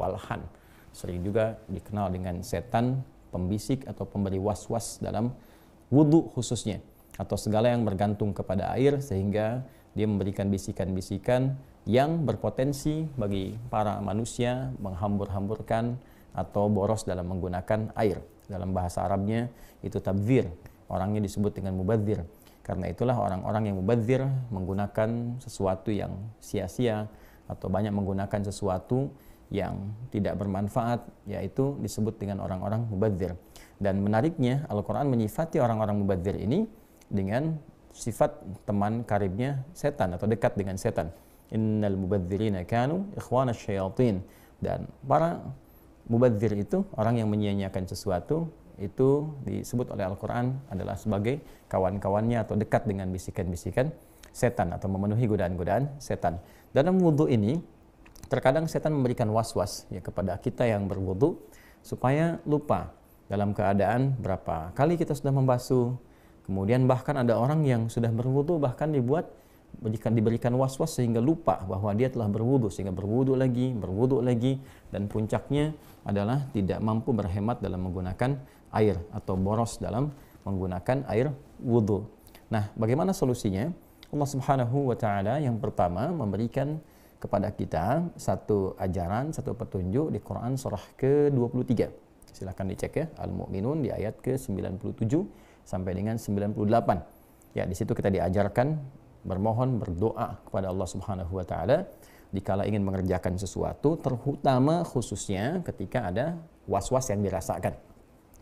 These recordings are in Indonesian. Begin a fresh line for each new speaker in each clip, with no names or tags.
walhan. Sering juga dikenal dengan setan pembisik atau pemberi was-was dalam wudu khususnya, atau segala yang bergantung kepada air sehingga dia memberikan bisikan-bisikan yang berpotensi bagi para manusia menghambur-hamburkan atau boros dalam menggunakan air. Dalam bahasa Arabnya itu tabdzir, orangnya disebut dengan mubadzir. Karena itulah orang-orang yang mubadzir menggunakan sesuatu yang sia-sia atau banyak menggunakan sesuatu yang tidak bermanfaat, yaitu disebut dengan orang-orang mubadzir. Dan menariknya Al-Quran menyifati orang-orang mubadzir ini dengan sifat teman karibnya setan atau dekat dengan setan. Innal mubadzirina kanu ikhwana syayatin. Dan para mubadzir itu orang yang menyia-nyiakan sesuatu, itu disebut oleh Al-Quran adalah sebagai kawan-kawannya atau dekat dengan bisikan-bisikan setan atau memenuhi godaan-godaan setan. Dalam wudhu ini terkadang setan memberikan was-was ya kepada kita yang berwudhu supaya lupa dalam keadaan berapa kali kita sudah membasuh. Kemudian bahkan ada orang yang sudah berwudhu bahkan diberikan was-was sehingga lupa bahwa dia telah berwudhu, sehingga berwudhu lagi, dan puncaknya adalah tidak mampu berhemat dalam menggunakan air atau boros dalam menggunakan air wudhu. Nah, bagaimana solusinya? Allah Subhanahu wa Ta'ala yang pertama memberikan kepada kita satu ajaran, satu petunjuk di Quran surah ke-23. Silahkan dicek ya, Al-Mu'minun di ayat ke-97 sampai dengan 98. Ya, di situ kita diajarkan bermohon, berdoa kepada Allah Subhanahu wa Ta'ala dikala ingin mengerjakan sesuatu, terutama khususnya ketika ada was-was yang dirasakan.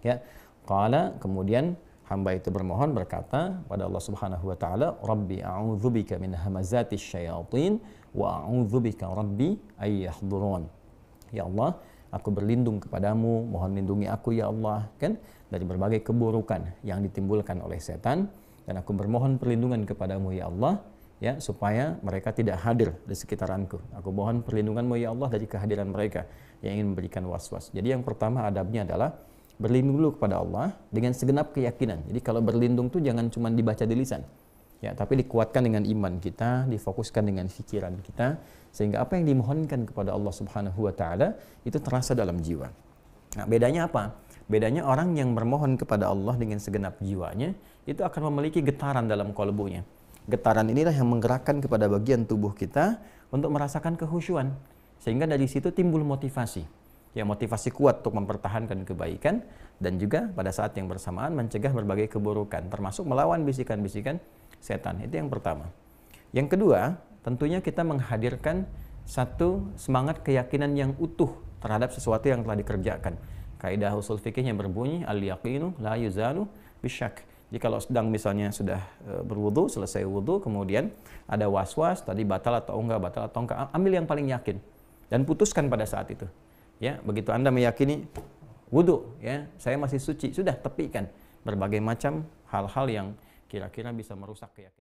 Ya, qala, kemudian hamba itu bermohon berkata pada Allah Subhanahu wa Ta'ala, Rabbi a'udzubika min hamazatis syayatin wa a'udzubika Rabbi ay yahdurun. Ya Allah, aku berlindung kepadamu, mohon lindungi aku ya Allah, kan, dari berbagai keburukan yang ditimbulkan oleh setan, dan aku bermohon perlindungan kepadamu ya Allah, ya, supaya mereka tidak hadir di sekitaranku. Aku mohon perlindunganmu ya Allah dari kehadiran mereka yang ingin memberikan was-was. Jadi yang pertama adabnya adalah berlindung dulu kepada Allah dengan segenap keyakinan. Jadi kalau berlindung tuh jangan cuma dibaca di lisan, ya, tapi dikuatkan dengan iman kita, difokuskan dengan pikiran kita, sehingga apa yang dimohonkan kepada Allah Subhanahu wa Ta'ala itu terasa dalam jiwa. Nah, bedanya apa? Bedanya orang yang bermohon kepada Allah dengan segenap jiwanya itu akan memiliki getaran dalam kalbunya. Getaran inilah yang menggerakkan kepada bagian tubuh kita untuk merasakan kehusyuan, sehingga dari situ timbul motivasi. Ya, motivasi kuat untuk mempertahankan kebaikan dan juga pada saat yang bersamaan mencegah berbagai keburukan, termasuk melawan bisikan-bisikan setan. Itu yang pertama. Yang kedua, tentunya kita menghadirkan satu semangat keyakinan yang utuh terhadap sesuatu yang telah dikerjakan. Kaidah usul fikihnya berbunyi al-yaqinu la yuzalu bisyak. Jadi kalau sedang misalnya sudah berwudu, selesai wudu, kemudian ada was-was tadi batal atau enggak, ambil yang paling yakin dan putuskan pada saat itu. Ya, begitu Anda meyakini wudu, ya, saya masih suci, sudah tepikan berbagai macam hal-hal yang kira-kira bisa merusak keyakinan.